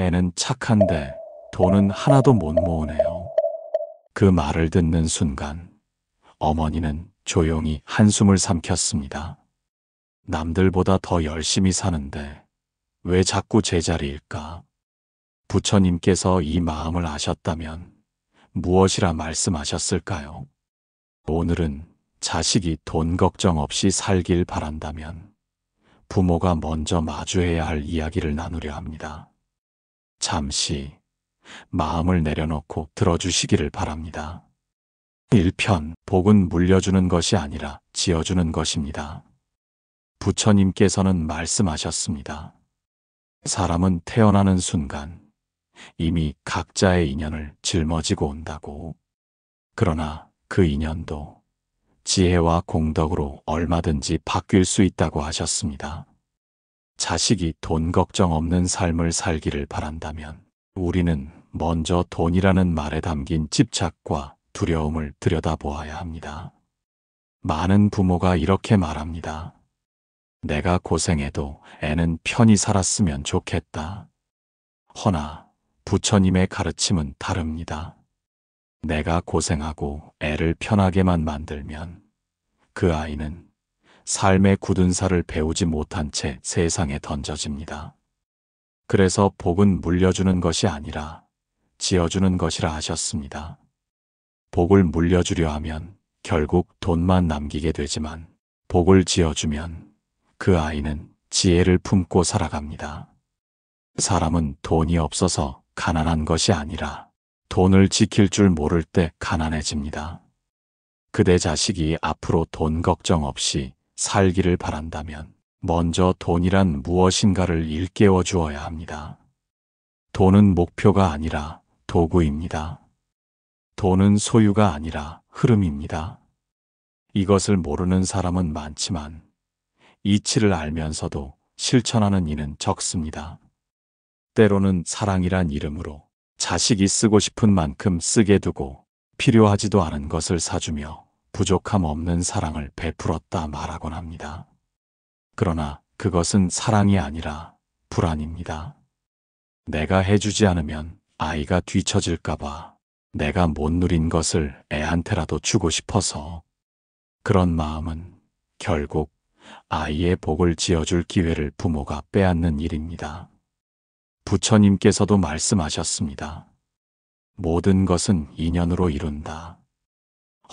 애는 착한데 돈은 하나도 못 모으네요. 그 말을 듣는 순간 어머니는 조용히 한숨을 삼켰습니다. 남들보다 더 열심히 사는데 왜 자꾸 제자리일까? 부처님께서 이 마음을 아셨다면 무엇이라 말씀하셨을까요? 오늘은 자식이 돈 걱정 없이 살길 바란다면 부모가 먼저 마주해야 할 이야기를 나누려 합니다. 잠시 마음을 내려놓고 들어주시기를 바랍니다. 1편, 복은 물려주는 것이 아니라 지어주는 것입니다. 부처님께서는 말씀하셨습니다. 사람은 태어나는 순간 이미 각자의 인연을 짊어지고 온다고. 그러나 그 인연도 지혜와 공덕으로 얼마든지 바뀔 수 있다고 하셨습니다. 자식이 돈 걱정 없는 삶을 살기를 바란다면 우리는 먼저 돈이라는 말에 담긴 집착과 두려움을 들여다보아야 합니다. 많은 부모가 이렇게 말합니다. 내가 고생해도 애는 편히 살았으면 좋겠다. 허나 부처님의 가르침은 다릅니다. 내가 고생하고 애를 편하게만 만들면 그 아이는 삶의 굳은 살을 배우지 못한 채 세상에 던져집니다. 그래서 복은 물려주는 것이 아니라 지어주는 것이라 하셨습니다. 복을 물려주려 하면 결국 돈만 남기게 되지만 복을 지어주면 그 아이는 지혜를 품고 살아갑니다. 사람은 돈이 없어서 가난한 것이 아니라 돈을 지킬 줄 모를 때 가난해집니다. 그대 자식이 앞으로 돈 걱정 없이 살기를 바란다면 먼저 돈이란 무엇인가를 일깨워 주어야 합니다. 돈은 목표가 아니라 도구입니다. 돈은 소유가 아니라 흐름입니다. 이것을 모르는 사람은 많지만 이치를 알면서도 실천하는 이는 적습니다. 때로는 사랑이란 이름으로 자식이 쓰고 싶은 만큼 쓰게 두고 필요하지도 않은 것을 사주며 부족함 없는 사랑을 베풀었다 말하곤 합니다. 그러나 그것은 사랑이 아니라 불안입니다. 내가 해주지 않으면 아이가 뒤처질까봐 내가 못 누린 것을 애한테라도 주고 싶어서 그런 마음은 결국 아이의 복을 지어줄 기회를 부모가 빼앗는 일입니다. 부처님께서도 말씀하셨습니다. 모든 것은 인연으로 이룬다.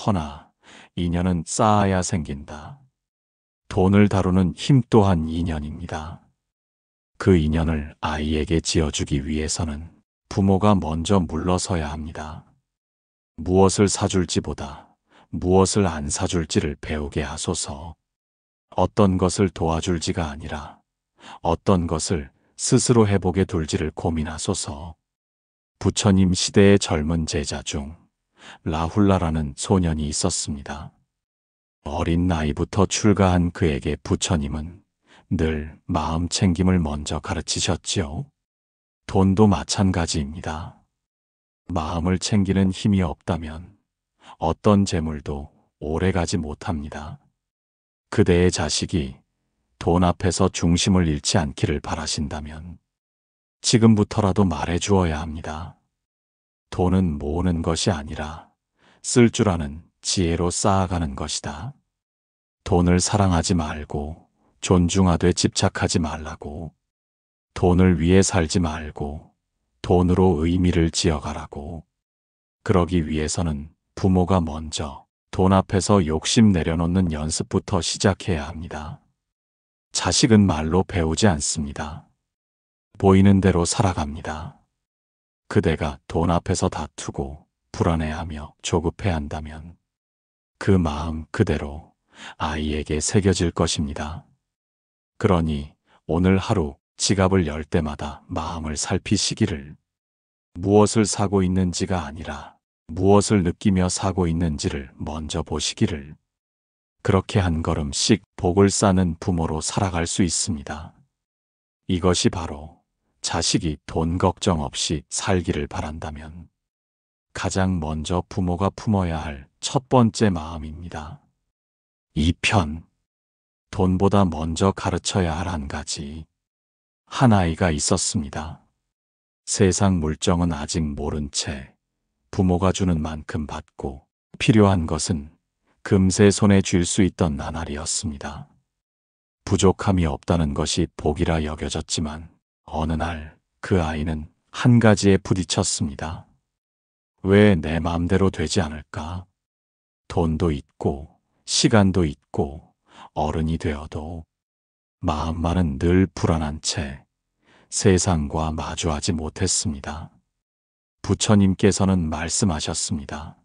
허나 인연은 쌓아야 생긴다. 돈을 다루는 힘 또한 인연입니다. 그 인연을 아이에게 지어주기 위해서는 부모가 먼저 물러서야 합니다. 무엇을 사줄지보다 무엇을 안 사줄지를 배우게 하소서. 어떤 것을 도와줄지가 아니라 어떤 것을 스스로 해보게 둘지를 고민하소서. 부처님 시대의 젊은 제자 중 라훌라라는 소년이 있었습니다. 어린 나이부터 출가한 그에게 부처님은 늘 마음 챙김을 먼저 가르치셨지요. 돈도 마찬가지입니다. 마음을 챙기는 힘이 없다면 어떤 재물도 오래가지 못합니다. 그대의 자식이 돈 앞에서 중심을 잃지 않기를 바라신다면 지금부터라도 말해 주어야 합니다. 돈은 모으는 것이 아니라 쓸 줄 아는 지혜로 쌓아가는 것이다. 돈을 사랑하지 말고 존중하되 집착하지 말라고. 돈을 위해 살지 말고 돈으로 의미를 지어가라고. 그러기 위해서는 부모가 먼저 돈 앞에서 욕심 내려놓는 연습부터 시작해야 합니다. 자식은 말로 배우지 않습니다. 보이는 대로 살아갑니다. 그대가 돈 앞에서 다투고 불안해하며 조급해한다면 그 마음 그대로 아이에게 새겨질 것입니다. 그러니 오늘 하루 지갑을 열 때마다 마음을 살피시기를. 무엇을 사고 있는지가 아니라 무엇을 느끼며 사고 있는지를 먼저 보시기를. 그렇게 한 걸음씩 복을 쌓는 부모로 살아갈 수 있습니다. 이것이 바로 자식이 돈 걱정 없이 살기를 바란다면 가장 먼저 부모가 품어야 할 첫 번째 마음입니다. 2편, 돈보다 먼저 가르쳐야 할 한 가지. 한 아이가 있었습니다. 세상 물정은 아직 모른 채 부모가 주는 만큼 받고 필요한 것은 금세 손에 쥘 수 있던 나날이었습니다. 부족함이 없다는 것이 복이라 여겨졌지만 어느 날 그 아이는 한 가지에 부딪혔습니다. 왜 내 마음대로 되지 않을까? 돈도 있고 시간도 있고 어른이 되어도 마음만은 늘 불안한 채 세상과 마주하지 못했습니다. 부처님께서는 말씀하셨습니다.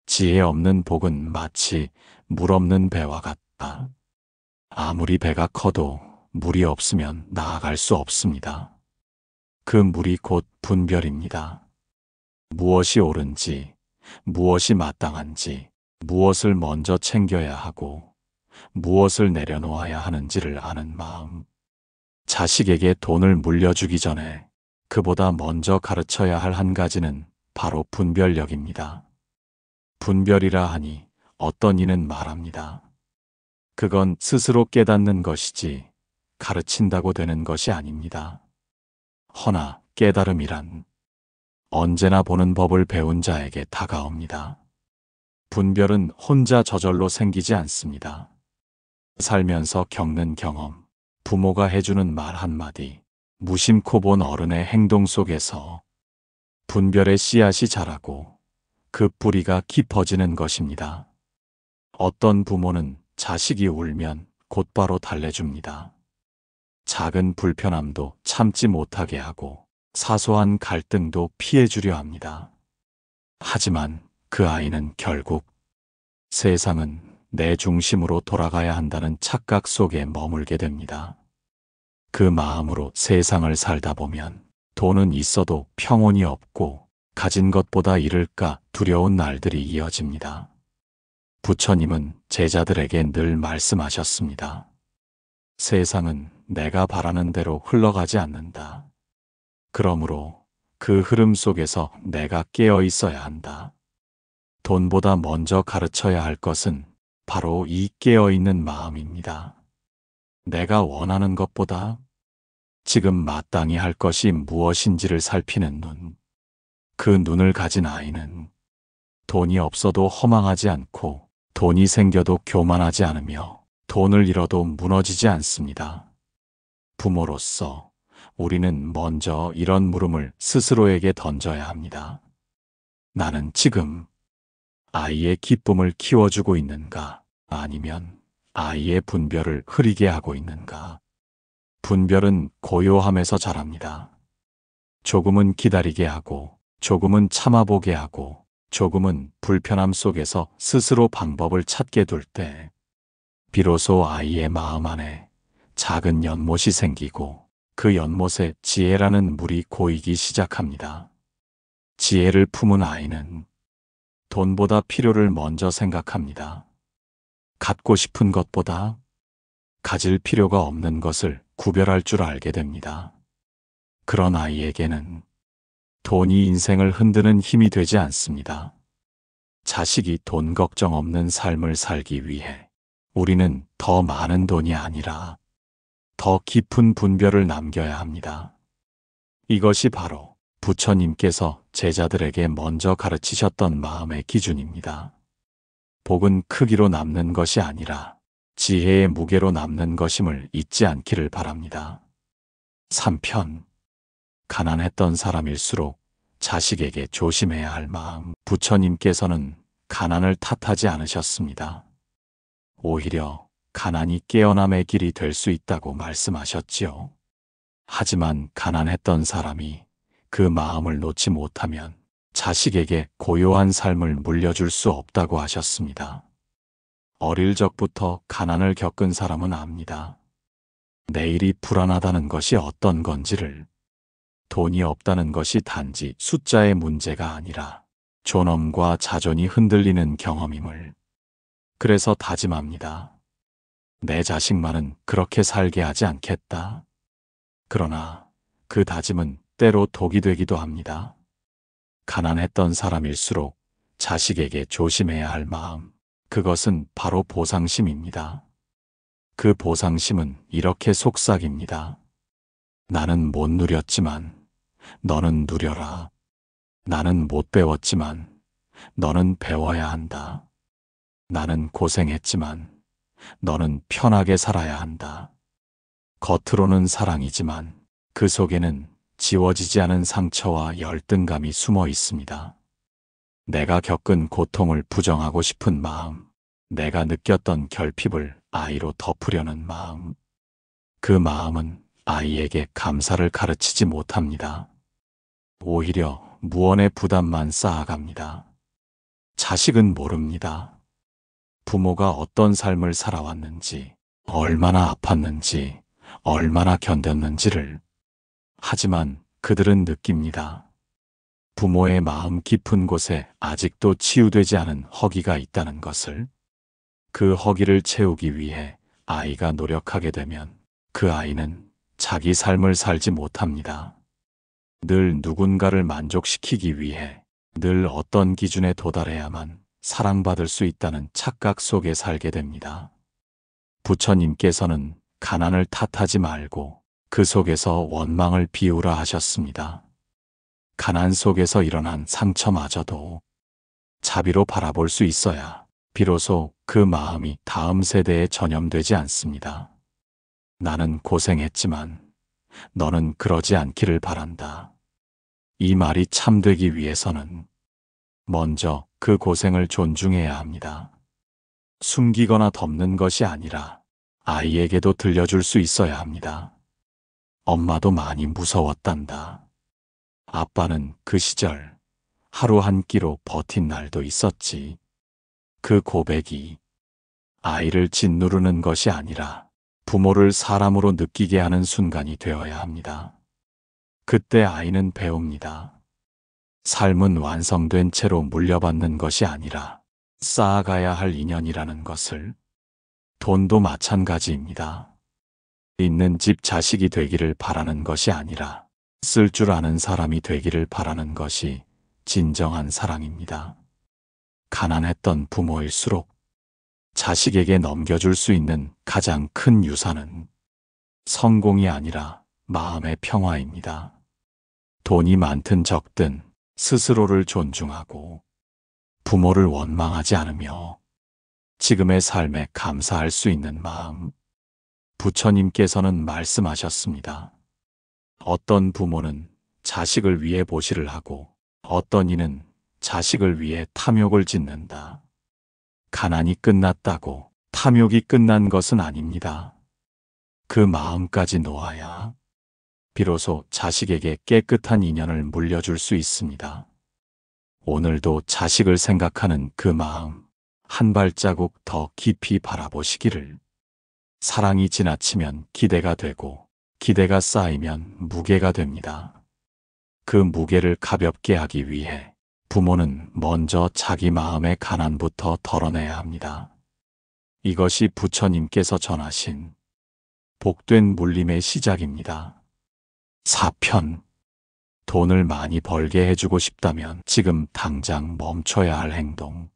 지혜 없는 복은 마치 물 없는 배와 같다. 아무리 배가 커도 물이 없으면 나아갈 수 없습니다. 그 물이 곧 분별입니다. 무엇이 옳은지, 무엇이 마땅한지, 무엇을 먼저 챙겨야 하고, 무엇을 내려놓아야 하는지를 아는 마음. 자식에게 돈을 물려주기 전에 그보다 먼저 가르쳐야 할 한 가지는 바로 분별력입니다. 분별이라 하니 어떤 이는 말합니다. 그건 스스로 깨닫는 것이지 가르친다고 되는 것이 아닙니다. 허나 깨달음이란 언제나 보는 법을 배운 자에게 다가옵니다. 분별은 혼자 저절로 생기지 않습니다. 살면서 겪는 경험, 부모가 해주는 말 한마디, 무심코 본 어른의 행동 속에서 분별의 씨앗이 자라고 그 뿌리가 깊어지는 것입니다. 어떤 부모는 자식이 울면 곧바로 달래줍니다. 작은 불편함도 참지 못하게 하고 사소한 갈등도 피해주려 합니다. 하지만 그 아이는 결국 세상은 내 중심으로 돌아가야 한다는 착각 속에 머물게 됩니다. 그 마음으로 세상을 살다 보면 돈은 있어도 평온이 없고 가진 것보다 잃을까 두려운 날들이 이어집니다. 부처님은 제자들에게 늘 말씀하셨습니다. 세상은 내가 바라는 대로 흘러가지 않는다. 그러므로 그 흐름 속에서 내가 깨어 있어야 한다. 돈보다 먼저 가르쳐야 할 것은 바로 이 깨어 있는 마음입니다. 내가 원하는 것보다 지금 마땅히 할 것이 무엇인지를 살피는 눈. 그 눈을 가진 아이는 돈이 없어도 허망하지 않고 돈이 생겨도 교만하지 않으며 돈을 잃어도 무너지지 않습니다. 부모로서 우리는 먼저 이런 물음을 스스로에게 던져야 합니다. 나는 지금 아이의 기쁨을 키워주고 있는가? 아니면 아이의 분별을 흐리게 하고 있는가? 분별은 고요함에서 자랍니다. 조금은 기다리게 하고, 조금은 참아보게 하고, 조금은 불편함 속에서 스스로 방법을 찾게 둘 때, 비로소 아이의 마음 안에 작은 연못이 생기고 그 연못에 지혜라는 물이 고이기 시작합니다. 지혜를 품은 아이는 돈보다 필요를 먼저 생각합니다. 갖고 싶은 것보다 가질 필요가 없는 것을 구별할 줄 알게 됩니다. 그런 아이에게는 돈이 인생을 흔드는 힘이 되지 않습니다. 자식이 돈 걱정 없는 삶을 살기 위해 우리는 더 많은 돈이 아니라 더 깊은 분별을 남겨야 합니다. 이것이 바로 부처님께서 제자들에게 먼저 가르치셨던 마음의 기준입니다. 복은 크기로 남는 것이 아니라 지혜의 무게로 남는 것임을 잊지 않기를 바랍니다. 3편 가난했던 사람일수록 자식에게 조심해야 할 마음. 부처님께서는 가난을 탓하지 않으셨습니다. 오히려 가난이 깨어남의 길이 될 수 있다고 말씀하셨지요. 하지만 가난했던 사람이 그 마음을 놓지 못하면 자식에게 고요한 삶을 물려줄 수 없다고 하셨습니다. 어릴 적부터 가난을 겪은 사람은 압니다. 내일이 불안하다는 것이 어떤 건지를, 돈이 없다는 것이 단지 숫자의 문제가 아니라 존엄과 자존이 흔들리는 경험임을. 그래서 다짐합니다. 내 자식만은 그렇게 살게 하지 않겠다. 그러나 그 다짐은 때로 독이 되기도 합니다. 가난했던 사람일수록 자식에게 조심해야 할 마음, 그것은 바로 보상심입니다. 그 보상심은 이렇게 속삭입니다. 나는 못 누렸지만 너는 누려라. 나는 못 배웠지만 너는 배워야 한다. 나는 고생했지만 너는 편하게 살아야 한다. 겉으로는 사랑이지만 그 속에는 지워지지 않은 상처와 열등감이 숨어 있습니다. 내가 겪은 고통을 부정하고 싶은 마음, 내가 느꼈던 결핍을 아이로 덮으려는 마음, 그 마음은 아이에게 감사를 가르치지 못합니다. 오히려 무언의 부담만 쌓아갑니다. 자식은 모릅니다. 부모가 어떤 삶을 살아왔는지, 얼마나 아팠는지, 얼마나 견뎠는지를. 하지만 그들은 느낍니다. 부모의 마음 깊은 곳에 아직도 치유되지 않은 허기가 있다는 것을. 그 허기를 채우기 위해 아이가 노력하게 되면 그 아이는 자기 삶을 살지 못합니다. 늘 누군가를 만족시키기 위해 늘 어떤 기준에 도달해야만 사랑받을 수 있다는 착각 속에 살게 됩니다. 부처님께서는 가난을 탓하지 말고 그 속에서 원망을 비우라 하셨습니다. 가난 속에서 일어난 상처마저도 자비로 바라볼 수 있어야 비로소 그 마음이 다음 세대에 전염되지 않습니다. 나는 고생했지만 너는 그러지 않기를 바란다. 이 말이 참되기 위해서는 먼저 그 고생을 존중해야 합니다. 숨기거나 덮는 것이 아니라 아이에게도 들려줄 수 있어야 합니다. 엄마도 많이 무서웠단다. 아빠는 그 시절 하루 한 끼로 버틴 날도 있었지. 그 고백이 아이를 짓누르는 것이 아니라 부모를 사람으로 느끼게 하는 순간이 되어야 합니다. 그때 아이는 배웁니다. 삶은 완성된 채로 물려받는 것이 아니라 쌓아가야 할 인연이라는 것을. 돈도 마찬가지입니다. 있는 집 자식이 되기를 바라는 것이 아니라 쓸 줄 아는 사람이 되기를 바라는 것이 진정한 사랑입니다. 가난했던 부모일수록 자식에게 넘겨줄 수 있는 가장 큰 유산은 성공이 아니라 마음의 평화입니다. 돈이 많든 적든 스스로를 존중하고 부모를 원망하지 않으며 지금의 삶에 감사할 수 있는 마음. 부처님께서는 말씀하셨습니다. 어떤 부모는 자식을 위해 보시를 하고 어떤 이는 자식을 위해 탐욕을 짓는다. 가난이 끝났다고 탐욕이 끝난 것은 아닙니다. 그 마음까지 놓아야 비로소 자식에게 깨끗한 인연을 물려줄 수 있습니다. 오늘도 자식을 생각하는 그 마음, 한 발자국 더 깊이 바라보시기를. 사랑이 지나치면 기대가 되고 기대가 쌓이면 무게가 됩니다. 그 무게를 가볍게 하기 위해 부모는 먼저 자기 마음의 가난부터 덜어내야 합니다. 이것이 부처님께서 전하신 복된 물림의 시작입니다. 4편. 돈을 많이 벌게 해주고 싶다면 지금 당장 멈춰야 할 행동.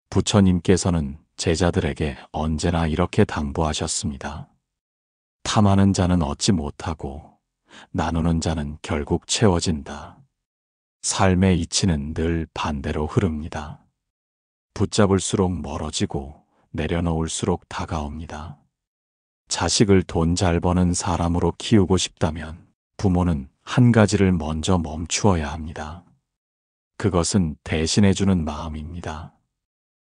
부처님께서는 제자들에게 언제나 이렇게 당부하셨습니다. 탐하는 자는 얻지 못하고 나누는 자는 결국 채워진다. 삶의 이치는 늘 반대로 흐릅니다. 붙잡을수록 멀어지고 내려놓을수록 다가옵니다. 자식을 돈 잘 버는 사람으로 키우고 싶다면 부모는 한 가지를 먼저 멈추어야 합니다. 그것은 대신해주는 마음입니다.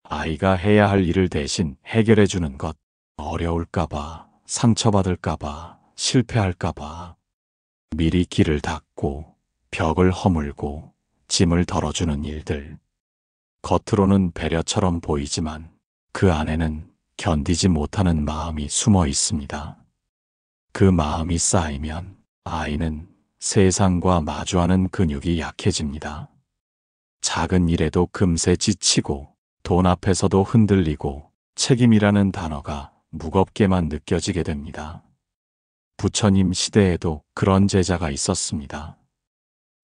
아이가 해야 할 일을 대신 해결해주는 것. 어려울까봐, 상처받을까봐, 실패할까봐 미리 길을 닦고 벽을 허물고 짐을 덜어주는 일들. 겉으로는 배려처럼 보이지만 그 안에는 견디지 못하는 마음이 숨어 있습니다. 그 마음이 쌓이면 아이는 세상과 마주하는 근육이 약해집니다. 작은 일에도 금세 지치고 돈 앞에서도 흔들리고 책임이라는 단어가 무겁게만 느껴지게 됩니다. 부처님 시대에도 그런 제자가 있었습니다.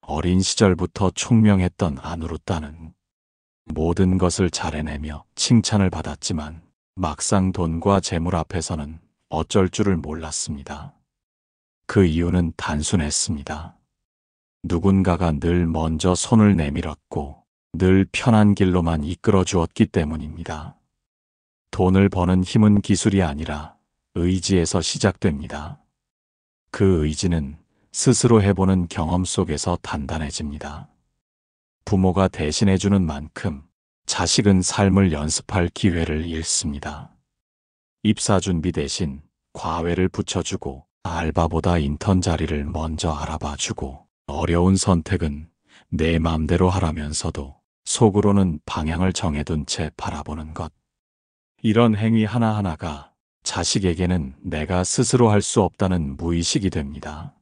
어린 시절부터 총명했던 아누루타는 모든 것을 잘 해내며 칭찬을 받았지만 막상 돈과 재물 앞에서는 어쩔 줄을 몰랐습니다. 그 이유는 단순했습니다. 누군가가 늘 먼저 손을 내밀었고 늘 편한 길로만 이끌어 주었기 때문입니다. 돈을 버는 힘은 기술이 아니라 의지에서 시작됩니다. 그 의지는 스스로 해보는 경험 속에서 단단해집니다. 부모가 대신해주는 만큼 자식은 삶을 연습할 기회를 잃습니다. 입사 준비 대신 과외를 붙여주고 알바보다 인턴 자리를 먼저 알아봐주고 어려운 선택은 내 맘대로 하라면서도 속으로는 방향을 정해둔 채 바라보는 것. 이런 행위 하나하나가 자식에게는 내가 스스로 할 수 없다는 무의식이 됩니다.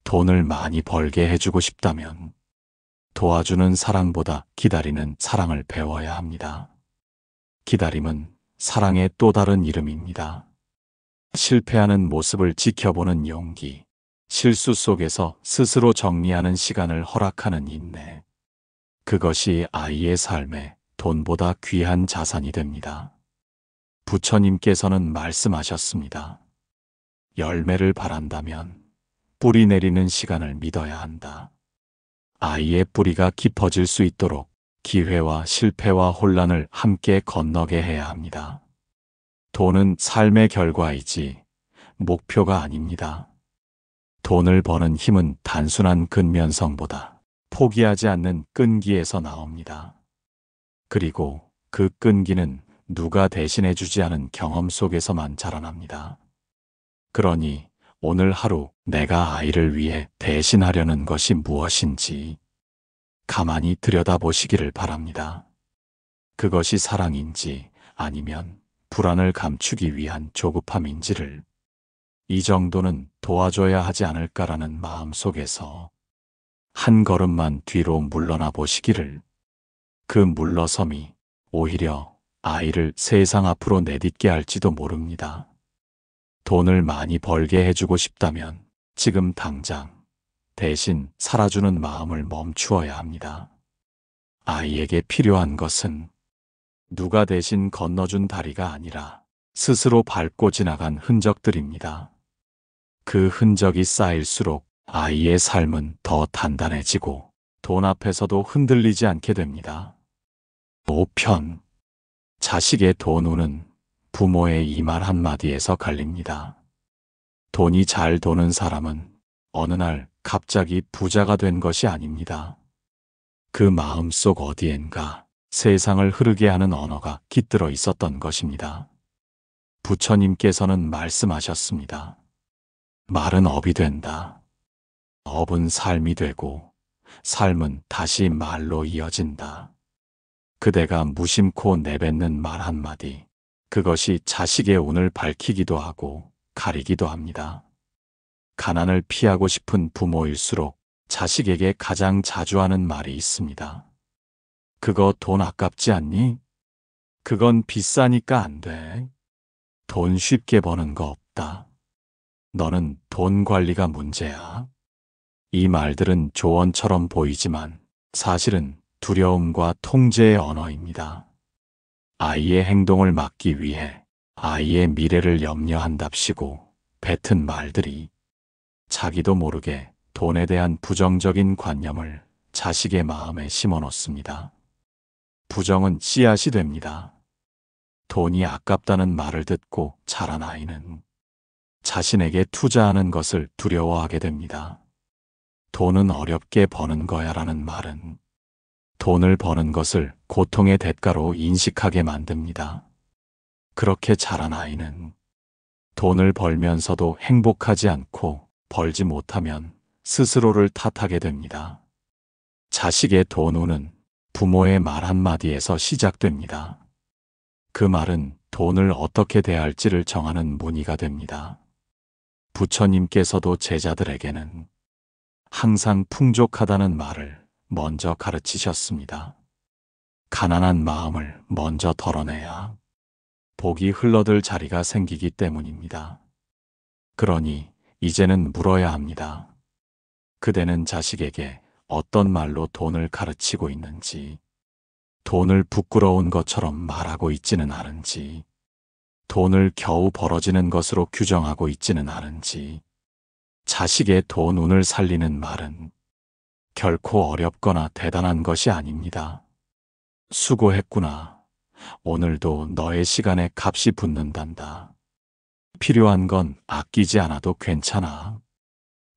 돈을 많이 벌게 해주고 싶다면 도와주는 사랑보다 기다리는 사랑을 배워야 합니다. 기다림은 사랑의 또 다른 이름입니다. 실패하는 모습을 지켜보는 용기, 실수 속에서 스스로 정리하는 시간을 허락하는 인내. 그것이 아이의 삶에 돈보다 귀한 자산이 됩니다. 부처님께서는 말씀하셨습니다. 열매를 바란다면 뿌리 내리는 시간을 믿어야 한다. 아이의 뿌리가 깊어질 수 있도록 기회와 실패와 혼란을 함께 건너게 해야 합니다. 돈은 삶의 결과이지 목표가 아닙니다. 돈을 버는 힘은 단순한 근면성보다 포기하지 않는 끈기에서 나옵니다. 그리고 그 끈기는 누가 대신해 주지 않은 경험 속에서만 자라납니다. 그러니 오늘 하루 내가 아이를 위해 대신하려는 것이 무엇인지 가만히 들여다보시기를 바랍니다. 그것이 사랑인지 아니면 불안을 감추기 위한 조급함인지를 이 정도는 도와줘야 하지 않을까라는 마음 속에서 한 걸음만 뒤로 물러나 보시기를. 그 물러섬이 오히려 아이를 세상 앞으로 내딛게 할지도 모릅니다. 돈을 많이 벌게 해주고 싶다면 지금 당장 대신 살아주는 마음을 멈추어야 합니다. 아이에게 필요한 것은 누가 대신 건너준 다리가 아니라 스스로 밟고 지나간 흔적들입니다. 그 흔적이 쌓일수록 아이의 삶은 더 단단해지고 돈 앞에서도 흔들리지 않게 됩니다. 5편. 자식의 돈 운은 부모의 이 말 한마디에서 갈립니다. 돈이 잘 도는 사람은 어느 날 갑자기 부자가 된 것이 아닙니다. 그 마음속 어디엔가 세상을 흐르게 하는 언어가 깃들어 있었던 것입니다. 부처님께서는 말씀하셨습니다. 말은 업이 된다. 업은 삶이 되고 삶은 다시 말로 이어진다. 그대가 무심코 내뱉는 말 한마디, 그것이 자식의 운을 밝히기도 하고 가리기도 합니다. 가난을 피하고 싶은 부모일수록 자식에게 가장 자주 하는 말이 있습니다. 그거 돈 아깝지 않니? 그건 비싸니까 안 돼. 돈 쉽게 버는 거 없다. 너는 돈 관리가 문제야. 이 말들은 조언처럼 보이지만 사실은 두려움과 통제의 언어입니다. 아이의 행동을 막기 위해 아이의 미래를 염려한답시고 뱉은 말들이 자기도 모르게 돈에 대한 부정적인 관념을 자식의 마음에 심어놓습니다. 부정은 씨앗이 됩니다. 돈이 아깝다는 말을 듣고 자란 아이는 자신에게 투자하는 것을 두려워하게 됩니다. 돈은 어렵게 버는 거야 라는 말은 돈을 버는 것을 고통의 대가로 인식하게 만듭니다. 그렇게 자란 아이는 돈을 벌면서도 행복하지 않고 벌지 못하면 스스로를 탓하게 됩니다. 자식의 돈 운은 부모의 말 한마디에서 시작됩니다. 그 말은 돈을 어떻게 대할지를 정하는 문의가 됩니다. 부처님께서도 제자들에게는 항상 풍족하다는 말을 먼저 가르치셨습니다. 가난한 마음을 먼저 덜어내야 복이 흘러들 자리가 생기기 때문입니다. 그러니 이제는 물어야 합니다. 그대는 자식에게 어떤 말로 돈을 가르치고 있는지, 돈을 부끄러운 것처럼 말하고 있지는 않은지, 돈을 겨우 벌어지는 것으로 규정하고 있지는 않은지, 자식의 돈 운을 살리는 말은 결코 어렵거나 대단한 것이 아닙니다. 수고했구나. 오늘도 너의 시간에 값이 붙는단다. 필요한 건 아끼지 않아도 괜찮아.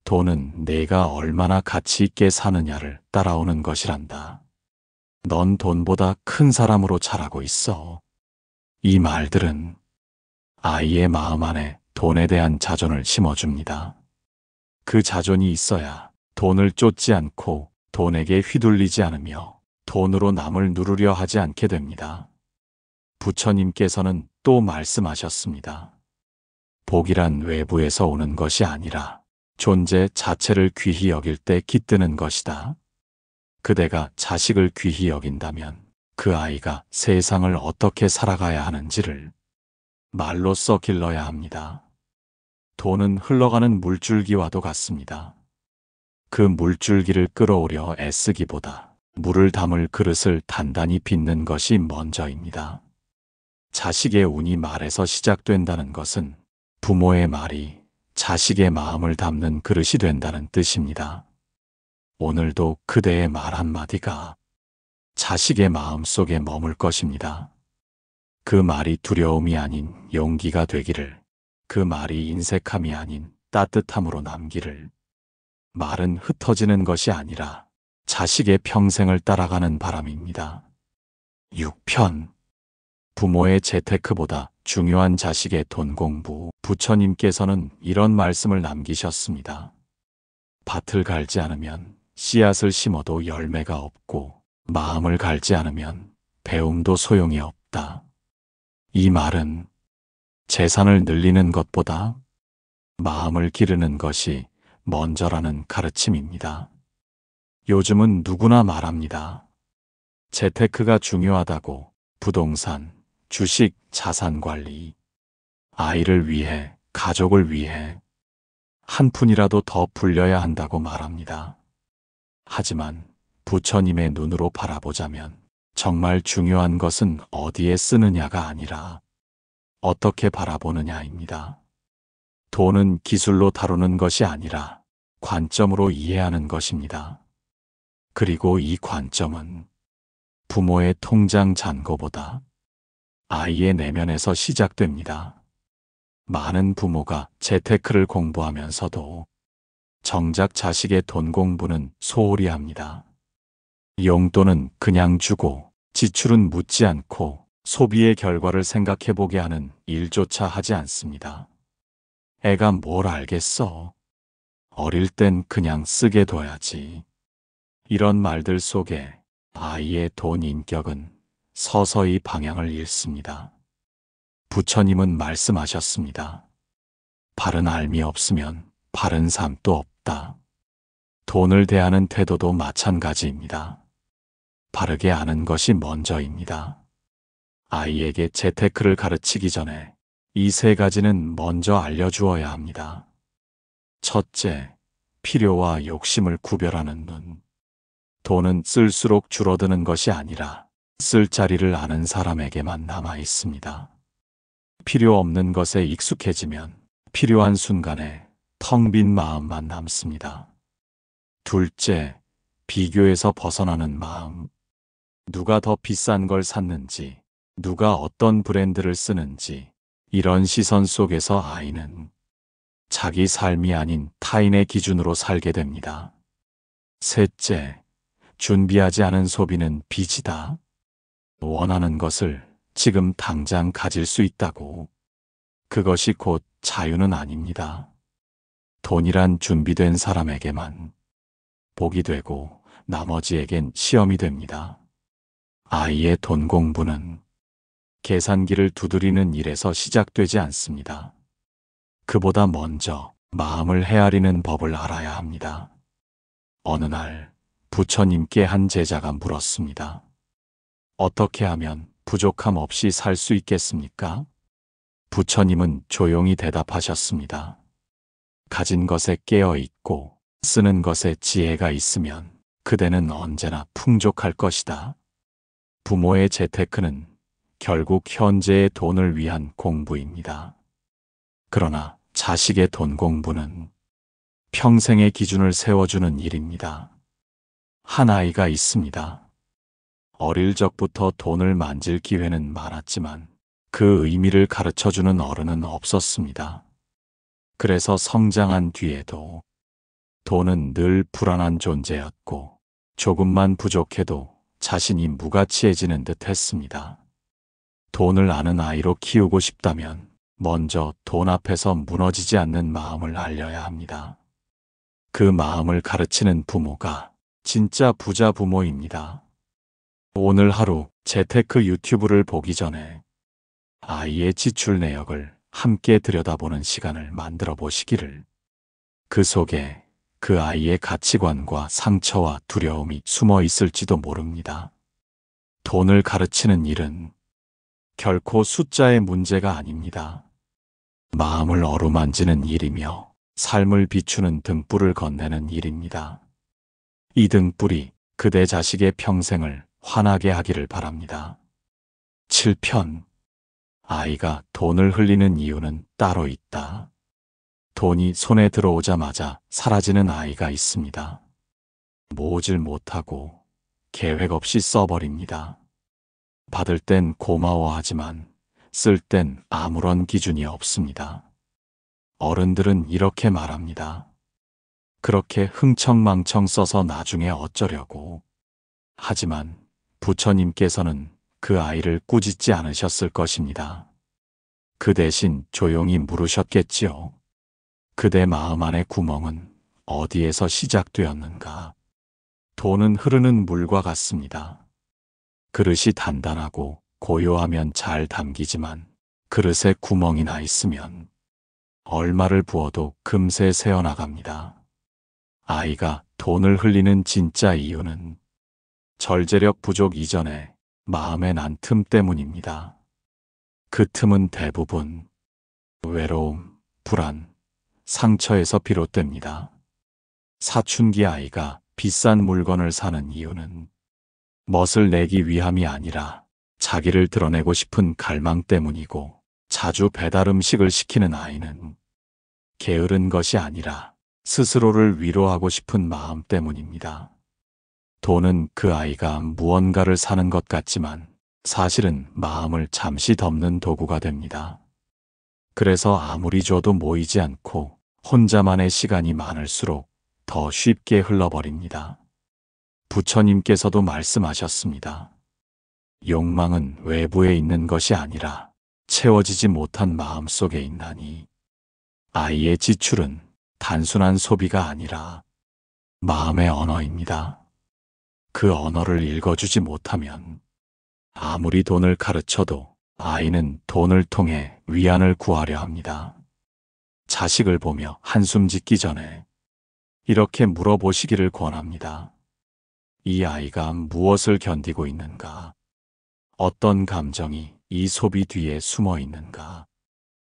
돈은 내가 얼마나 가치 있게 사느냐를 따라오는 것이란다. 넌 돈보다 큰 사람으로 자라고 있어. 이 말들은 아이의 마음 안에 돈에 대한 자존을 심어줍니다. 그 자존이 있어야 돈을 쫓지 않고 돈에게 휘둘리지 않으며 돈으로 남을 누르려 하지 않게 됩니다. 부처님께서는 또 말씀하셨습니다. 복이란 외부에서 오는 것이 아니라 존재 자체를 귀히 여길 때 깃드는 것이다. 그대가 자식을 귀히 여긴다면 그 아이가 세상을 어떻게 살아가야 하는지를 말로써 길러야 합니다. 돈은 흘러가는 물줄기와도 같습니다. 그 물줄기를 끌어오려 애쓰기보다 물을 담을 그릇을 단단히 빚는 것이 먼저입니다. 자식의 운이 말에서 시작된다는 것은 부모의 말이 자식의 마음을 담는 그릇이 된다는 뜻입니다. 오늘도 그대의 말 한마디가 자식의 마음 속에 머물 것입니다. 그 말이 두려움이 아닌 용기가 되기를, 그 말이 인색함이 아닌 따뜻함으로 남기를, 말은 흩어지는 것이 아니라 자식의 평생을 따라가는 바람입니다. 6편 부모의 재테크보다 중요한 자식의 돈 공부. 부처님께서는 이런 말씀을 남기셨습니다. 밭을 갈지 않으면 씨앗을 심어도 열매가 없고 마음을 갈지 않으면 배움도 소용이 없다. 이 말은 재산을 늘리는 것보다 마음을 기르는 것이 먼저라는 가르침입니다. 요즘은 누구나 말합니다. 재테크가 중요하다고. 부동산, 주식, 자산 관리, 아이를 위해, 가족을 위해 한 푼이라도 더 불려야 한다고 말합니다. 하지만 부처님의 눈으로 바라보자면 정말 중요한 것은 어디에 쓰느냐가 아니라 어떻게 바라보느냐입니다. 돈은 기술로 다루는 것이 아니라 관점으로 이해하는 것입니다. 그리고 이 관점은 부모의 통장 잔고보다 아이의 내면에서 시작됩니다. 많은 부모가 재테크를 공부하면서도 정작 자식의 돈 공부는 소홀히 합니다. 용돈은 그냥 주고 지출은 묻지 않고 소비의 결과를 생각해보게 하는 일조차 하지 않습니다. 애가 뭘 알겠어? 어릴 땐 그냥 쓰게 둬야지. 이런 말들 속에 아이의 돈 인격은 서서히 방향을 잃습니다. 부처님은 말씀하셨습니다. 바른 알미 없으면 바른 삶도 없다. 돈을 대하는 태도도 마찬가지입니다. 바르게 아는 것이 먼저입니다. 아이에게 재테크를 가르치기 전에 이 세 가지는 먼저 알려주어야 합니다. 첫째, 필요와 욕심을 구별하는 눈. 돈은 쓸수록 줄어드는 것이 아니라 쓸 자리를 아는 사람에게만 남아 있습니다. 필요 없는 것에 익숙해지면 필요한 순간에 텅 빈 마음만 남습니다. 둘째, 비교에서 벗어나는 마음. 누가 더 비싼 걸 샀는지, 누가 어떤 브랜드를 쓰는지, 이런 시선 속에서 아이는 자기 삶이 아닌 타인의 기준으로 살게 됩니다. 셋째, 준비하지 않은 소비는 빚이다. 원하는 것을 지금 당장 가질 수 있다고. 그것이 곧 자유는 아닙니다. 돈이란 준비된 사람에게만 복이 되고 나머지에겐 시험이 됩니다. 아이의 돈 공부는 계산기를 두드리는 일에서 시작되지 않습니다. 그보다 먼저 마음을 헤아리는 법을 알아야 합니다. 어느 날 부처님께 한 제자가 물었습니다. 어떻게 하면 부족함 없이 살 수 있겠습니까? 부처님은 조용히 대답하셨습니다. 가진 것에 깨어 있고 쓰는 것에 지혜가 있으면 그대는 언제나 풍족할 것이다. 부모의 재테크는 결국 현재의 돈을 위한 공부입니다. 그러나 자식의 돈 공부는 평생의 기준을 세워주는 일입니다. 한 아이가 있습니다. 어릴 적부터 돈을 만질 기회는 많았지만 그 의미를 가르쳐주는 어른은 없었습니다. 그래서 성장한 뒤에도 돈은 늘 불안한 존재였고 조금만 부족해도 자신이 무가치해지는 듯 했습니다. 돈을 아는 아이로 키우고 싶다면 먼저 돈 앞에서 무너지지 않는 마음을 알려야 합니다. 그 마음을 가르치는 부모가 진짜 부자 부모입니다. 오늘 하루 재테크 유튜브를 보기 전에 아이의 지출 내역을 함께 들여다보는 시간을 만들어 보시기를. 그 속에 그 아이의 가치관과 상처와 두려움이 숨어 있을지도 모릅니다. 돈을 가르치는 일은 결코 숫자의 문제가 아닙니다. 마음을 어루만지는 일이며 삶을 비추는 등불을 건네는 일입니다. 이 등불이 그대 자식의 평생을 환하게 하기를 바랍니다. 7편. 아이가 돈을 흘리는 이유는 따로 있다. 돈이 손에 들어오자마자 사라지는 아이가 있습니다. 모으질 못하고 계획 없이 써버립니다. 받을 땐 고마워하지만 쓸 땐 아무런 기준이 없습니다. 어른들은 이렇게 말합니다. 그렇게 흥청망청 써서 나중에 어쩌려고. 하지만 부처님께서는 그 아이를 꾸짖지 않으셨을 것입니다. 그 대신 조용히 물으셨겠지요. 그대 마음 안의 구멍은 어디에서 시작되었는가? 돈은 흐르는 물과 같습니다. 그릇이 단단하고 고요하면 잘 담기지만 그릇에 구멍이 나 있으면 얼마를 부어도 금세 새어나갑니다. 아이가 돈을 흘리는 진짜 이유는 절제력 부족 이전에 마음에 난 틈 때문입니다. 그 틈은 대부분 외로움, 불안, 상처에서 비롯됩니다. 사춘기 아이가 비싼 물건을 사는 이유는 멋을 내기 위함이 아니라 자기를 드러내고 싶은 갈망 때문이고, 자주 배달 음식을 시키는 아이는 게으른 것이 아니라 스스로를 위로하고 싶은 마음 때문입니다. 돈은 그 아이가 무언가를 사는 것 같지만 사실은 마음을 잠시 덮는 도구가 됩니다. 그래서 아무리 줘도 모이지 않고 혼자만의 시간이 많을수록 더 쉽게 흘러버립니다. 부처님께서도 말씀하셨습니다. 욕망은 외부에 있는 것이 아니라 채워지지 못한 마음 속에 있나니, 아이의 지출은 단순한 소비가 아니라 마음의 언어입니다. 그 언어를 읽어주지 못하면 아무리 돈을 가르쳐도 아이는 돈을 통해 위안을 구하려 합니다. 자식을 보며 한숨 짓기 전에 이렇게 물어보시기를 권합니다. 이 아이가 무엇을 견디고 있는가? 어떤 감정이 이 소비 뒤에 숨어 있는가?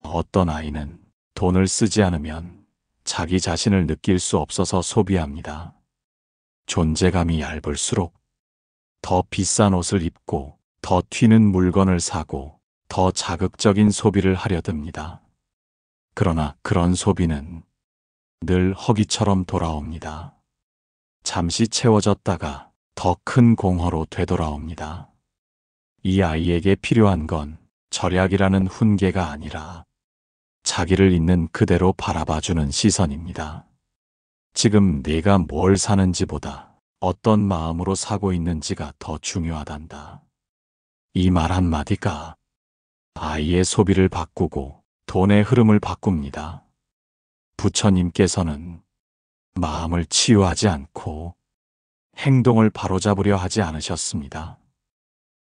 어떤 아이는 돈을 쓰지 않으면 자기 자신을 느낄 수 없어서 소비합니다. 존재감이 얇을수록 더 비싼 옷을 입고 더 튀는 물건을 사고 더 자극적인 소비를 하려 듭니다. 그러나 그런 소비는 늘 허기처럼 돌아옵니다. 잠시 채워졌다가 더 큰 공허로 되돌아옵니다. 이 아이에게 필요한 건 절약이라는 훈계가 아니라 자기를 있는 그대로 바라봐주는 시선입니다. 지금 내가 뭘 사는지보다 어떤 마음으로 사고 있는지가 더 중요하단다. 이 말 한마디가 아이의 소비를 바꾸고 돈의 흐름을 바꿉니다. 부처님께서는 마음을 치유하지 않고 행동을 바로잡으려 하지 않으셨습니다.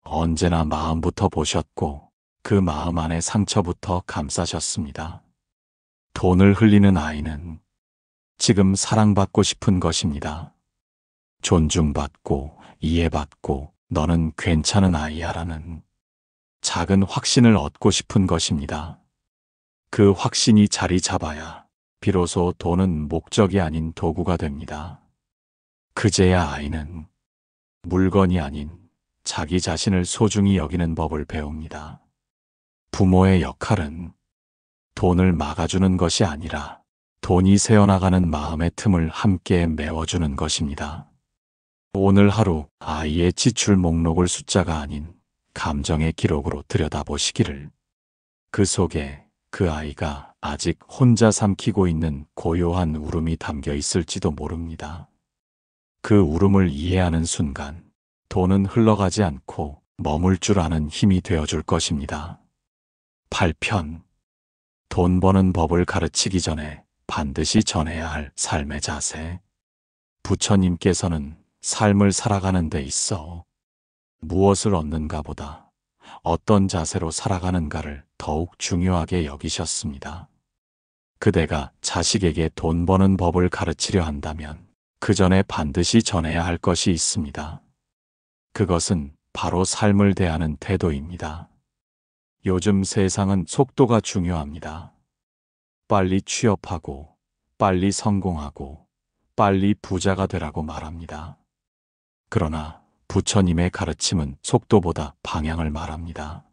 언제나 마음부터 보셨고 그 마음 안의 상처부터 감싸셨습니다. 돈을 흘리는 아이는 지금 사랑받고 싶은 것입니다. 존중받고 이해받고 너는 괜찮은 아이야라는 작은 확신을 얻고 싶은 것입니다. 그 확신이 자리 잡아야 비로소 돈은 목적이 아닌 도구가 됩니다. 그제야 아이는 물건이 아닌 자기 자신을 소중히 여기는 법을 배웁니다. 부모의 역할은 돈을 막아주는 것이 아니라 돈이 새어나가는 마음의 틈을 함께 메워주는 것입니다. 오늘 하루 아이의 지출 목록을 숫자가 아닌 감정의 기록으로 들여다보시기를. 그 속에 그 아이가 아직 혼자 삼키고 있는 고요한 울음이 담겨 있을지도 모릅니다. 그 울음을 이해하는 순간 돈은 흘러가지 않고 머물 줄 아는 힘이 되어줄 것입니다. 8편. 돈 버는 법을 가르치기 전에 반드시 전해야 할 삶의 자세. 부처님께서는 삶을 살아가는 데 있어 무엇을 얻는가 보다 어떤 자세로 살아가는가를 더욱 중요하게 여기셨습니다. 그대가 자식에게 돈 버는 법을 가르치려 한다면 그 전에 반드시 전해야 할 것이 있습니다. 그것은 바로 삶을 대하는 태도입니다. 요즘 세상은 속도가 중요합니다. 빨리 취업하고, 빨리 성공하고, 빨리 부자가 되라고 말합니다. 그러나 부처님의 가르침은 속도보다 방향을 말합니다.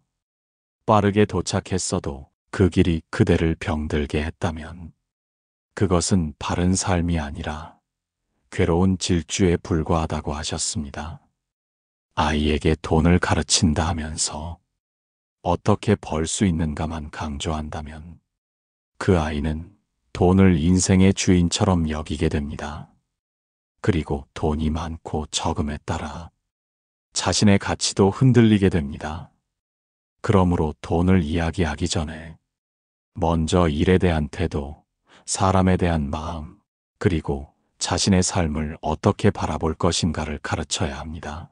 빠르게 도착했어도 그 길이 그대를 병들게 했다면 그것은 바른 삶이 아니라 괴로운 질주에 불과하다고 하셨습니다. 아이에게 돈을 가르친다 하면서 어떻게 벌 수 있는가만 강조한다면 그 아이는 돈을 인생의 주인처럼 여기게 됩니다. 그리고 돈이 많고 적음에 따라 자신의 가치도 흔들리게 됩니다. 그러므로 돈을 이야기하기 전에 먼저 일에 대한 태도, 사람에 대한 마음, 그리고 자신의 삶을 어떻게 바라볼 것인가를 가르쳐야 합니다.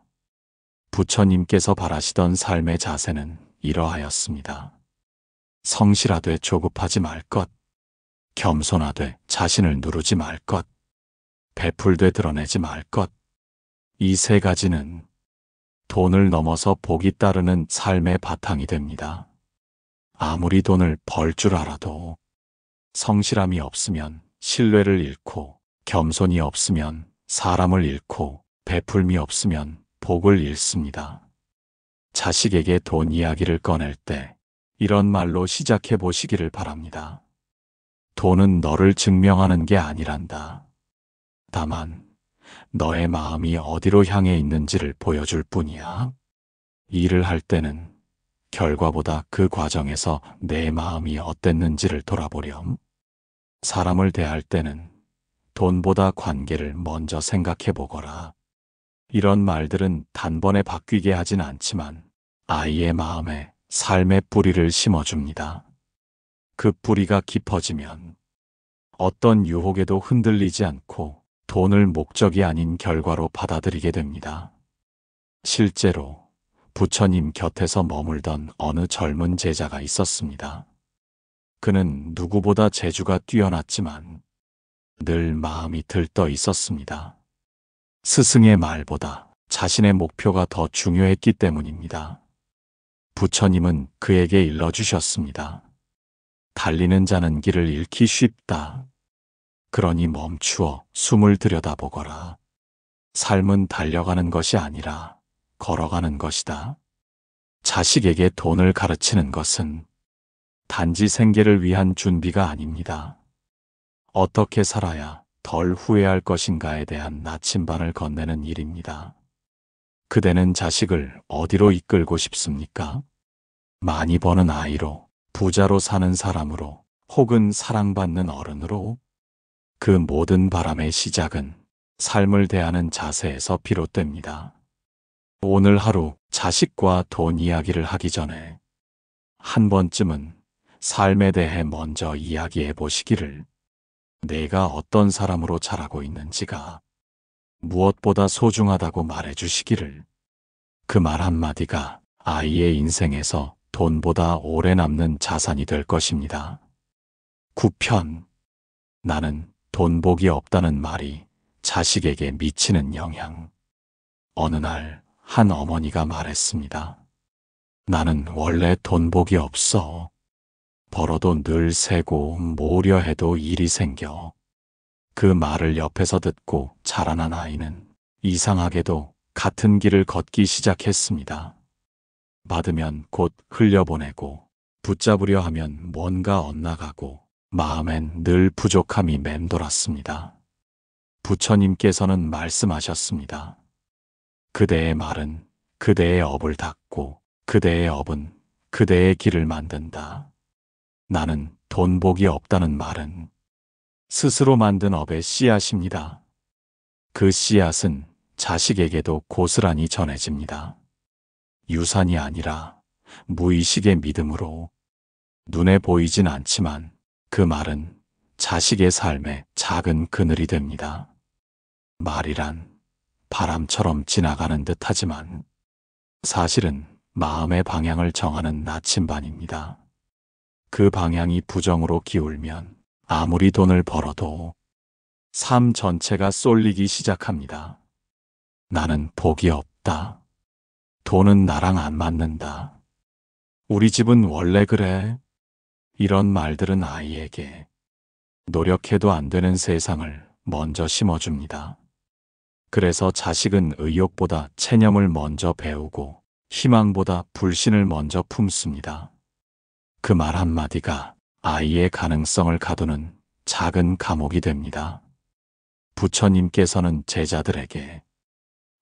부처님께서 바라시던 삶의 자세는 이러하였습니다. 성실하되 조급하지 말 것, 겸손하되 자신을 누르지 말 것, 베풀되 드러내지 말 것. 이 세 가지는 돈을 넘어서 복이 따르는 삶의 바탕이 됩니다. 아무리 돈을 벌 줄 알아도 성실함이 없으면 신뢰를 잃고, 겸손이 없으면 사람을 잃고, 베풀미 없으면 복을 잃습니다. 자식에게 돈 이야기를 꺼낼 때 이런 말로 시작해 보시기를 바랍니다. 돈은 너를 증명하는 게 아니란다. 다만 너의 마음이 어디로 향해 있는지를 보여줄 뿐이야. 일을 할 때는 결과보다 그 과정에서 내 마음이 어땠는지를 돌아보렴. 사람을 대할 때는 돈보다 관계를 먼저 생각해 보거라. 이런 말들은 단번에 바뀌게 하진 않지만 아이의 마음에 삶의 뿌리를 심어줍니다. 그 뿌리가 깊어지면 어떤 유혹에도 흔들리지 않고 돈을 목적이 아닌 결과로 받아들이게 됩니다. 실제로 부처님 곁에서 머물던 어느 젊은 제자가 있었습니다. 그는 누구보다 재주가 뛰어났지만 늘 마음이 들떠 있었습니다. 스승의 말보다 자신의 목표가 더 중요했기 때문입니다. 부처님은 그에게 일러주셨습니다. 달리는 자는 길을 잃기 쉽다. 그러니 멈추어 숨을 들여다보거라. 삶은 달려가는 것이 아니라 걸어가는 것이다. 자식에게 돈을 가르치는 것은 단지 생계를 위한 준비가 아닙니다. 어떻게 살아야 덜 후회할 것인가에 대한 나침반을 건네는 일입니다. 그대는 자식을 어디로 이끌고 싶습니까? 많이 버는 아이로, 부자로 사는 사람으로, 혹은 사랑받는 어른으로? 그 모든 바람의 시작은 삶을 대하는 자세에서 비롯됩니다. 오늘 하루 자식과 돈 이야기를 하기 전에 한 번쯤은 삶에 대해 먼저 이야기해 보시기를. 내가 어떤 사람으로 자라고 있는지가 무엇보다 소중하다고 말해 주시기를. 그 말 한마디가 아이의 인생에서 돈보다 오래 남는 자산이 될 것입니다. 9편. 나는 돈복이 없다는 말이 자식에게 미치는 영향. 어느 날 한 어머니가 말했습니다. 나는 원래 돈복이 없어. 벌어도 늘 세고 모으려 해도 일이 생겨. 그 말을 옆에서 듣고 자라난 아이는 이상하게도 같은 길을 걷기 시작했습니다. 받으면 곧 흘려보내고, 붙잡으려 하면 뭔가 엇나가고, 마음엔 늘 부족함이 맴돌았습니다. 부처님께서는 말씀하셨습니다. 그대의 말은 그대의 업을 닦고 그대의 업은 그대의 길을 만든다. 나는 돈복이 없다는 말은 스스로 만든 업의 씨앗입니다. 그 씨앗은 자식에게도 고스란히 전해집니다. 유산이 아니라 무의식의 믿음으로. 눈에 보이진 않지만 그 말은 자식의 삶에 작은 그늘이 됩니다. 말이란 바람처럼 지나가는 듯 하지만 사실은 마음의 방향을 정하는 나침반입니다. 그 방향이 부정으로 기울면 아무리 돈을 벌어도 삶 전체가 쏠리기 시작합니다. 나는 복이 없다. 돈은 나랑 안 맞는다. 우리 집은 원래 그래. 이런 말들은 아이에게 노력해도 안 되는 세상을 먼저 심어줍니다. 그래서 자식은 의욕보다 체념을 먼저 배우고 희망보다 불신을 먼저 품습니다. 그 말 한마디가 아이의 가능성을 가두는 작은 감옥이 됩니다. 부처님께서는 제자들에게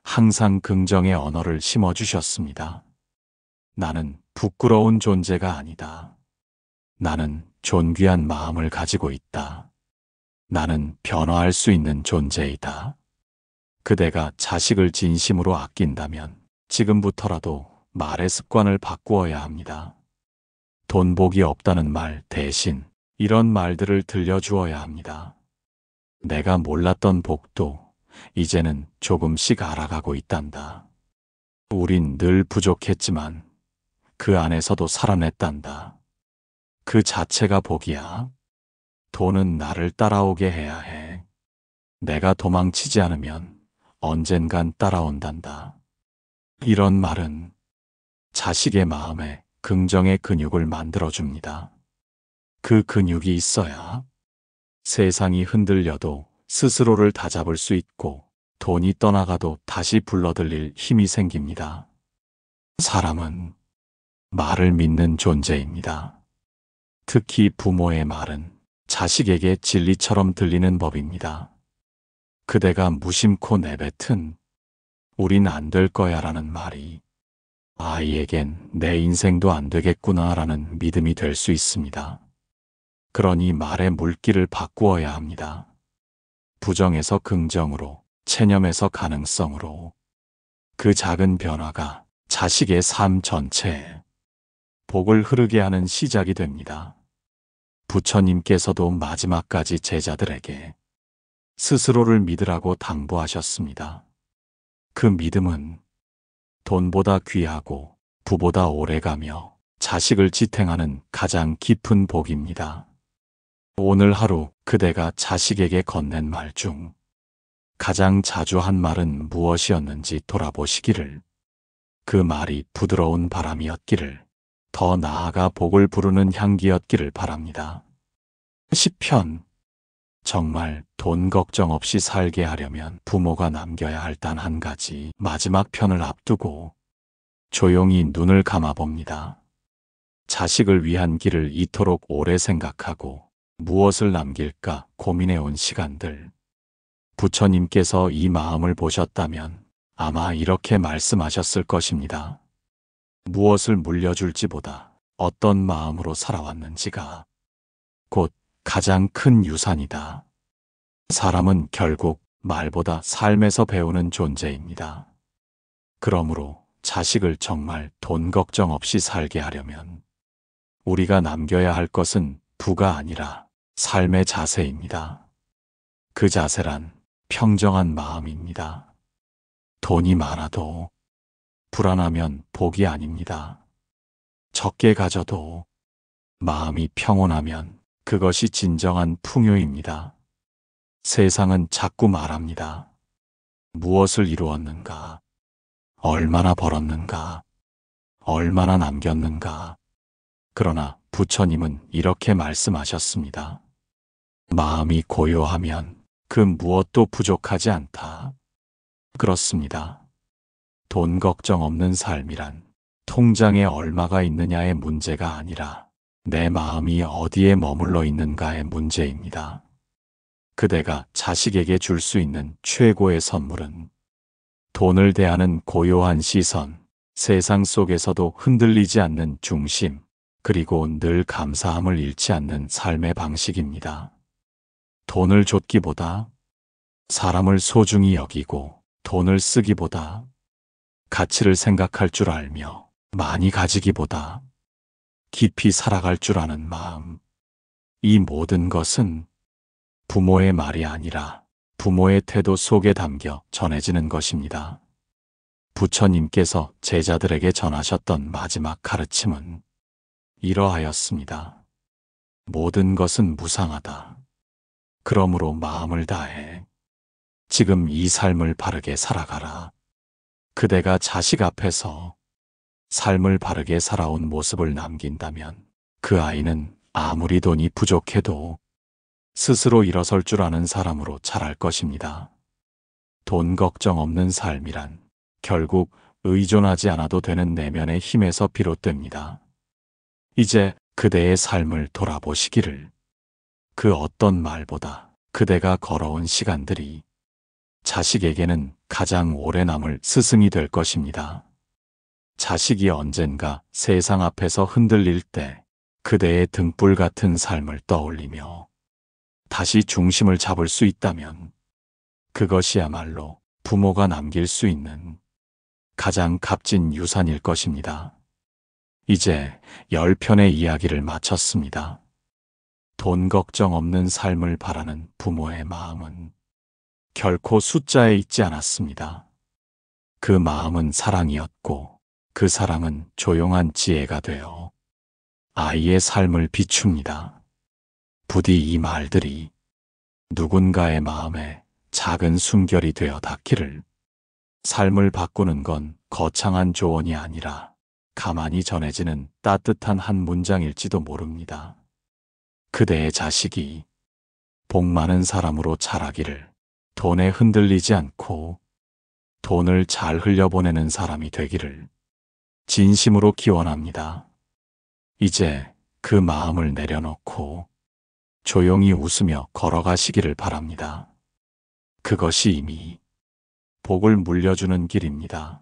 항상 긍정의 언어를 심어주셨습니다. 나는 부끄러운 존재가 아니다. 나는 존귀한 마음을 가지고 있다. 나는 변화할 수 있는 존재이다. 그대가 자식을 진심으로 아낀다면 지금부터라도 말의 습관을 바꾸어야 합니다. 돈복이 없다는 말 대신 이런 말들을 들려주어야 합니다. 내가 몰랐던 복도 이제는 조금씩 알아가고 있단다. 우린 늘 부족했지만 그 안에서도 살아냈단다. 그 자체가 복이야. 돈은 나를 따라오게 해야 해. 내가 도망치지 않으면 언젠간 따라온단다. 이런 말은 자식의 마음에 긍정의 근육을 만들어줍니다. 그 근육이 있어야 세상이 흔들려도 스스로를 다잡을 수 있고 돈이 떠나가도 다시 불러들일 힘이 생깁니다. 사람은 말을 믿는 존재입니다. 특히 부모의 말은 자식에게 진리처럼 들리는 법입니다. 그대가 무심코 내뱉은 우린 안 될 거야 라는 말이 아이에겐 내 인생도 안 되겠구나 라는 믿음이 될 수 있습니다. 그러니 말의 물기를 바꾸어야 합니다. 부정에서 긍정으로, 체념에서 가능성으로. 그 작은 변화가 자식의 삶 전체에 복을 흐르게 하는 시작이 됩니다. 부처님께서도 마지막까지 제자들에게 스스로를 믿으라고 당부하셨습니다. 그 믿음은 돈보다 귀하고 부보다 오래가며 자식을 지탱하는 가장 깊은 복입니다. 오늘 하루 그대가 자식에게 건넨 말 중 가장 자주 한 말은 무엇이었는지 돌아보시기를, 그 말이 부드러운 바람이었기를, 더 나아가 복을 부르는 향기였기를 바랍니다. 시편. 정말 돈 걱정 없이 살게 하려면 부모가 남겨야 할 단 한 가지 마지막 편을 앞두고 조용히 눈을 감아봅니다. 자식을 위한 길을 이토록 오래 생각하고 무엇을 남길까 고민해온 시간들. 부처님께서 이 마음을 보셨다면 아마 이렇게 말씀하셨을 것입니다. 무엇을 물려줄지보다 어떤 마음으로 살아왔는지가 곧 가장 큰 유산이다. 사람은 결국 말보다 삶에서 배우는 존재입니다. 그러므로 자식을 정말 돈 걱정 없이 살게 하려면 우리가 남겨야 할 것은 부가 아니라 삶의 자세입니다. 그 자세란 평정한 마음입니다. 돈이 많아도 불안하면 복이 아닙니다. 적게 가져도 마음이 평온하면 그것이 진정한 풍요입니다. 세상은 자꾸 말합니다. 무엇을 이루었는가? 얼마나 벌었는가? 얼마나 남겼는가? 그러나 부처님은 이렇게 말씀하셨습니다. 마음이 고요하면 그 무엇도 부족하지 않다. 그렇습니다. 돈 걱정 없는 삶이란 통장에 얼마가 있느냐의 문제가 아니라 내 마음이 어디에 머물러 있는가의 문제입니다. 그대가 자식에게 줄 수 있는 최고의 선물은 돈을 대하는 고요한 시선, 세상 속에서도 흔들리지 않는 중심, 그리고 늘 감사함을 잃지 않는 삶의 방식입니다. 돈을 좇기보다 사람을 소중히 여기고, 돈을 쓰기보다 가치를 생각할 줄 알며, 많이 가지기보다 깊이 살아갈 줄 아는 마음. 이 모든 것은 부모의 말이 아니라 부모의 태도 속에 담겨 전해지는 것입니다. 부처님께서 제자들에게 전하셨던 마지막 가르침은 이러하였습니다. 모든 것은 무상하다. 그러므로 마음을 다해 지금 이 삶을 바르게 살아가라. 그대가 자식 앞에서 삶을 바르게 살아온 모습을 남긴다면 그 아이는 아무리 돈이 부족해도 스스로 일어설 줄 아는 사람으로 자랄 것입니다. 돈 걱정 없는 삶이란 결국 의존하지 않아도 되는 내면의 힘에서 비롯됩니다. 이제 그대의 삶을 돌아보시기를. 그 어떤 말보다 그대가 걸어온 시간들이 자식에게는 가장 오래 남을 스승이 될 것입니다. 자식이 언젠가 세상 앞에서 흔들릴 때 그대의 등불 같은 삶을 떠올리며 다시 중심을 잡을 수 있다면 그것이야말로 부모가 남길 수 있는 가장 값진 유산일 것입니다. 이제 10편의 이야기를 마쳤습니다. 돈 걱정 없는 삶을 바라는 부모의 마음은 결코 숫자에 있지 않았습니다. 그 마음은 사랑이었고, 그 사랑은 조용한 지혜가 되어 아이의 삶을 비춥니다. 부디 이 말들이 누군가의 마음에 작은 숨결이 되어 닿기를. 삶을 바꾸는 건 거창한 조언이 아니라 가만히 전해지는 따뜻한 한 문장일지도 모릅니다. 그대의 자식이 복 많은 사람으로 자라기를, 돈에 흔들리지 않고 돈을 잘 흘려보내는 사람이 되기를 진심으로 기원합니다. 이제 그 마음을 내려놓고 조용히 웃으며 걸어가시기를 바랍니다. 그것이 이미 복을 물려주는 길입니다.